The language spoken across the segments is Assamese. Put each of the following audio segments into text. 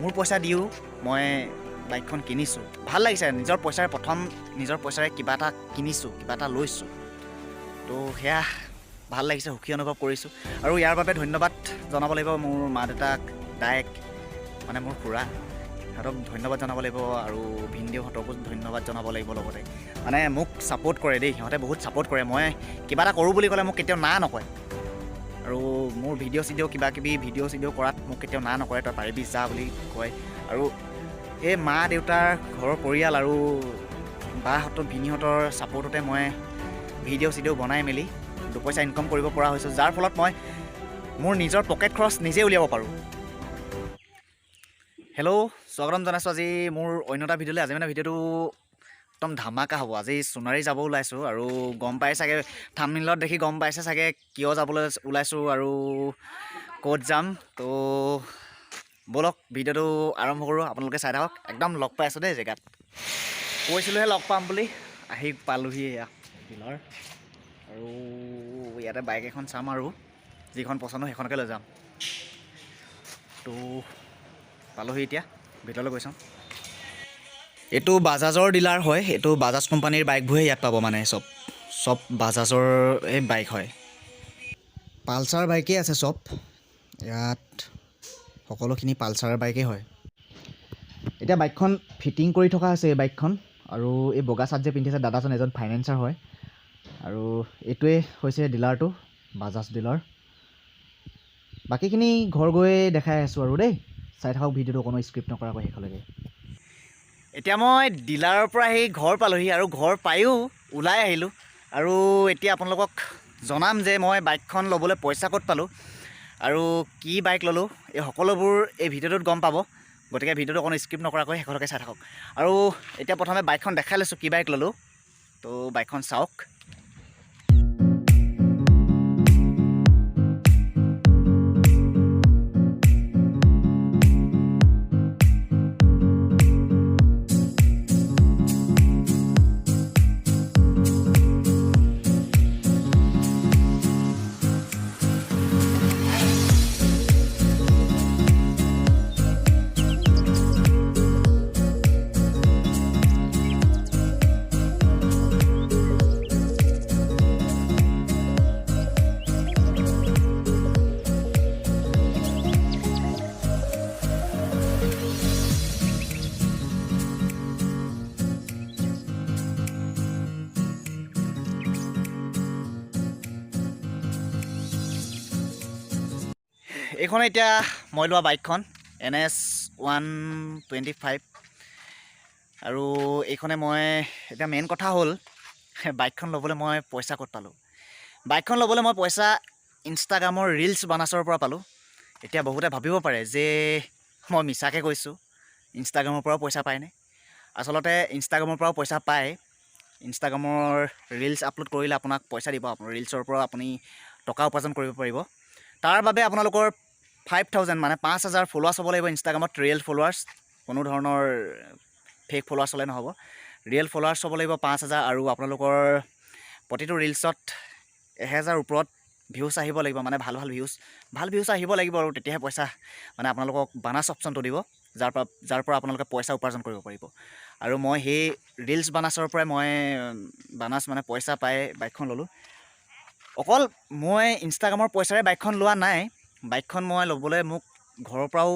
মোৰ পইচা দিও মই বাইকখন কিনিছোঁ ভাল লাগিছে নিজৰ পইচাৰে প্ৰথম নিজৰ পইচাৰে কিবা এটা কিনিছোঁ কিবা এটা লৈছোঁ তো সেয়া ভাল লাগিছে সুখী অনুভৱ কৰিছোঁ আৰু ইয়াৰ বাবে ধন্যবাদ জনাব লাগিব মোৰ মা দেউতাক দায়েক মানে মোৰ খুৰা সিহঁতক ধন্যবাদ জনাব লাগিব আৰু ভিনদেউহঁতকো ধন্যবাদ জনাব লাগিব লগতে মানে মোক ছাপোৰ্ট কৰে দেই সিহঁতে বহুত ছাপোৰ্ট কৰে মই কিবা এটা কৰোঁ বুলি ক'লে মোক কেতিয়াও না নকয় আৰু মোৰ ভিডিঅ' চিডিঅ' কিবা কিবি ভিডিঅ' চিডিঅ' কৰাত মোক কেতিয়াও না নকৰে তই পাৰিবি যা বুলি কয় আৰু এই মা দেউতাৰ ঘৰৰ পৰিয়াল আৰু বাহঁতৰ ভিনীহঁতৰ ছাপোৰ্টতে মই ভিডিঅ' চিডিঅ' বনাই মেলি দুপইচা ইনকাম কৰিব পৰা হৈছোঁ যাৰ ফলত মই মোৰ নিজৰ পকেট খৰচ নিজে উলিয়াব পাৰোঁ হেল্ল' স্বাগতম জনাইছোঁ আজি মোৰ অন্য এটা ভিডিঅ'লৈ আজি মানে ভিডিঅ'টো একদম ধামাকা হ'ব আজি সোণাৰী যাব ওলাইছোঁ আৰু গম পাই চাগে থাম্বনেইলত দেখি গম পাইছে চাগে কিয় যাবলৈ ওলাইছোঁ আৰু ক'ত যাম তো ব'লক ভিডিঅ'টো আৰম্ভ কৰোঁ আপোনালোকে চাই থাকক একদম লগ পাই আছোঁ দেই জেগাত কৈছিলোঁহে লগ পাম বুলি আহি পালোহি এয়া ডিলাৰ আৰু ইয়াতে বাইক এখন চাম আৰু যিখন পচন্দ সেইখনকে লৈ যাম তো পালোহি এতিয়া ভিতৰলৈ গৈ চাওঁ এইটো বাজাজৰ ডিলাৰ হয় এইটো বাজাজ কোম্পানীৰ বাইকবোৰহে ইয়াত পাব মানে চব বাজাজৰ এই বাইক হয় পালচাৰ বাইকেই আছে চব ইয়াত সকলোখিনি পালচাৰ বাইকেই হয় এতিয়া বাইকখন ফিটিং কৰি থকা হৈছে এই বাইকখন আৰু এই বগা চাৰ্ট যে পিন্ধিছে দাদাজন এজন ফাইনেন্সাৰ হয় আৰু এইটোৱে হৈছে ডিলাৰটো বাজাজ ডিলাৰ বাকীখিনি ঘৰ গৈ দেখাই আছোঁ আৰু দেই চাই থাকক ভিডিঅ'টো কোনো স্ক্ৰিপ্ট নকৰাকৈ শেষলৈকে এতিয়া মই ডিলাৰৰ পৰা আহি ঘৰ পালোহি আৰু ঘৰ পায়ো ওলাই আহিলোঁ আৰু এতিয়া আপোনালোকক জনাম যে মই বাইকখন ল'বলৈ পইচা ক'ত পালোঁ আৰু কি বাইক ল'লোঁ এই সকলোবোৰ এই ভিডিঅ'টোত গম পাব গতিকে ভিডিঅ'টো কোনো স্ক্ৰিপ্ট নকৰাকৈ শেষলৈকে চাই থাকক আৰু এতিয়া প্ৰথমে বাইকখন দেখাই লৈছোঁ কি বাইক ল'লোঁ তো বাইকখন চাওক এইখন এতিয়া মই লোৱা বাইকখন Ns125 আৰু এইখনে মই এতিয়া মেইন কথা হ'ল বাইকখন ল'বলৈ মই পইচা ক'ত পালোঁ বাইকখন ল'বলৈ মই পইচা ইনষ্টাগ্ৰামৰ ৰিলছ বানাছৰ পৰা পালোঁ এতিয়া বহুতে ভাবিব পাৰে যে মই মিছাকৈ কৈছোঁ ইনষ্টাগ্ৰামৰ পৰাও পইচা পায়নে আচলতে ইনষ্টাগ্ৰামৰ পৰাও পইচা পায় ইনষ্টাগ্ৰামৰ ৰিলছ আপলোড কৰিলে আপোনাক পইচা দিব আপোনাৰ ৰিলছৰ পৰা আপুনি টকা উপাৰ্জন কৰিব পাৰিব তাৰ বাবে আপোনালোকৰ 5000 মানে 5000 ফলোৱাৰ্ছ হ'ব লাগিব ইনষ্টাগ্ৰামত ৰিয়েল ফলোৱাৰ্ছ কোনো ধৰণৰ ফেক ফলোৱাৰ্ছ হ'লে নহ'ব ৰিয়েল ফলোৱাৰ্ছ হ'ব লাগিব 5000 আৰু আপোনালোকৰ প্ৰতিটো ৰিলছত 1000 ওপৰত ভিউজ আহিব লাগিব মানে ভাল ভিউজ আহিব লাগিব আৰু তেতিয়াহে পইচা মানে আপোনালোকক বানাছ অপশ্যনটো দিব যাৰ পৰা আপোনালোকে পইচা উপাৰ্জন কৰিব পাৰিব আৰু মই সেই ৰিলছ বানাছৰ পৰাই মই বানাছ মানে পইচা পাই বাইকখন ল'লোঁ অকল মই ইনষ্টাগ্ৰামৰ পইচাৰে বাইকখন লোৱা নাই বাইকখন মই ল'বলৈ মোক ঘৰৰ পৰাও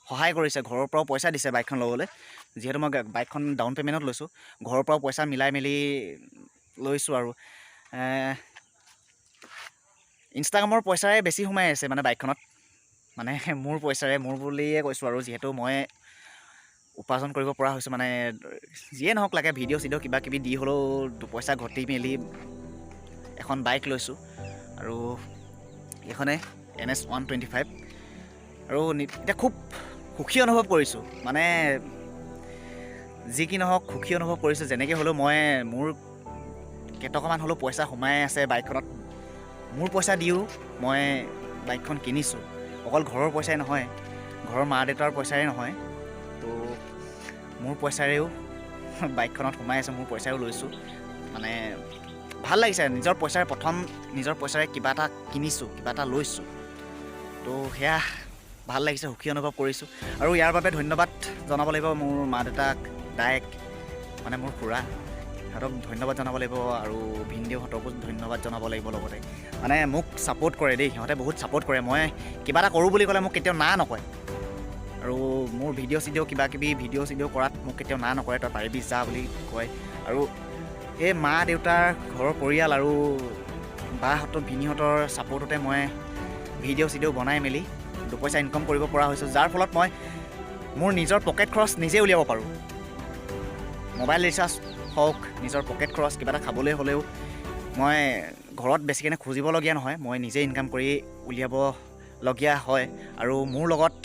সহায় কৰিছে ঘৰৰ পৰাও পইচা দিছে বাইকখন ল'বলৈ যিহেতু মই বাইকখন ডাউন পে'মেণ্টত লৈছোঁ ঘৰৰ পৰাও পইচা মিলাই মেলি লৈছোঁ আৰু ইনষ্টাগ্ৰামৰ পইচাৰে বেছি সোমাই আছে মানে বাইকখনত মানে মোৰ পইচাৰে মোৰ বুলিয়ে কৈছোঁ আৰু যিহেতু মই উপাৰ্জন কৰিব পৰা হৈছোঁ মানে যিয়ে নহওক লাগে ভিডিঅ' চিডিঅ' কিবা কিবি দি হ'লেও দুপইচা ঘটি মেলি এখন বাইক লৈছোঁ আৰু এইখনে Ns125 আৰু এতিয়া খুব সুখী অনুভৱ কৰিছোঁ মানে যি কি নহওক সুখী অনুভৱ কৰিছোঁ যেনেকৈ হ'লেও মই মোৰ কেইটকামান হ'লেও পইচা সোমাই আছে বাইকখনত মোৰ পইচা দিও মই বাইকখন কিনিছোঁ অকল ঘৰৰ পইচাই নহয় ঘৰৰ মা দেউতাৰ পইচাৰে নহয় তো মোৰ পইচাৰেও বাইকখনত সোমাই আছে মোৰ পইচাও লৈছোঁ মানে ভাল লাগিছে নিজৰ পইচাৰে প্ৰথম নিজৰ পইচাৰে কিবা এটা কিনিছোঁ কিবা এটা লৈছোঁ তো সেয়া ভাল লাগিছে, সুখী অনুভৱ কৰিছোঁ। আৰু ইয়াৰ বাবে ধন্যবাদ জনাব লাগিব মোৰ মা দেউতাক, দায়েক মানে মোৰ খুৰা, সিহঁতক ধন্যবাদ জনাব লাগিব। আৰু ভিনদেউহঁতকো ধন্যবাদ জনাব লাগিব লগতে। মানে মোক ছাপোৰ্ট কৰে দেই, সিহঁতে বহুত ছাপোৰ্ট কৰে। মই কিবা এটা কৰোঁ বুলি ক'লে মোক কেতিয়াও না নকয়। আৰু মোৰ ভিডিঅ' চিডিঅ' কৰাত মোক কেতিয়াও না নকৰে, তই পাৰিবি যা বুলি কয়। আৰু এই মা দেউতাৰ ঘৰৰ পৰিয়াল আৰু বাহঁতৰ ভিনীহঁতৰ ছাপোৰ্টতে মই ভিডিঅ' চিডিঅ' বনাই মেলি দুপইচা ইনকাম কৰিব পৰা হৈছোঁ, যাৰ ফলত মই মোৰ নিজৰ পকেট খৰচ নিজে উলিয়াব পাৰোঁ। মোবাইল ৰিচাৰ্জ হওক, নিজৰ পকেট খৰচ কিবা এটা খাবলৈ হ'লেও মই ঘৰত বেছিকৈ খুজিবলগীয়া নহয়, মই নিজে ইনকাম কৰি উলিয়াবলগীয়া হয়। আৰু মোৰ লগত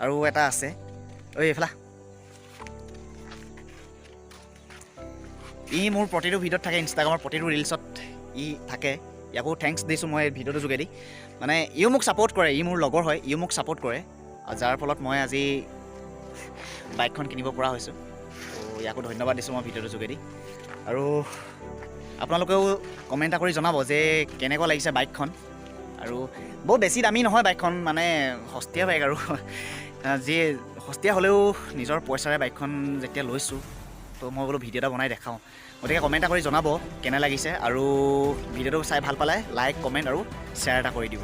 আৰু এটা আছে, ঐ এইফালে ই মোৰ প্ৰতিটো ভিডিঅ'ত থাকে, ইনষ্টাগ্ৰামৰ প্ৰতিটো ৰিলছত ই থাকে। ইয়াকো থেংকছ দিছোঁ মই ভিডিঅ'টোৰ যোগেদি। মানে ইও মোক ছাপোৰ্ট কৰে, ই মোৰ লগৰ হয়, ইও মোক ছাপোৰ্ট কৰে, যাৰ ফলত মই আজি বাইকখন কিনিব পৰা হৈছোঁ। ত' ইয়াকো ধন্যবাদ দিছোঁ মই ভিডিঅ'টোৰ যোগেদি। আৰু আপোনালোকেও কমেণ্ট এটা কৰি জনাব যে কেনেকুৱা লাগিছে বাইকখন। আৰু বহুত বেছি দামী নহয় বাইকখন, মানে সস্তীয়া বাইক আৰু যি সস্তীয়া হ'লেও নিজৰ পইচাৰে বাইকখন যেতিয়া লৈছোঁ, তো মই বোলো ভিডিঅ' এটা বনাই দেখাওঁ। গতিকে কমেণ্ট এটা কৰি জনাব কেনে লাগিছে। আৰু ভিডিঅ'টো চাই ভাল পালে লাইক, কমেণ্ট আৰু শ্বেয়াৰ এটা কৰি দিব।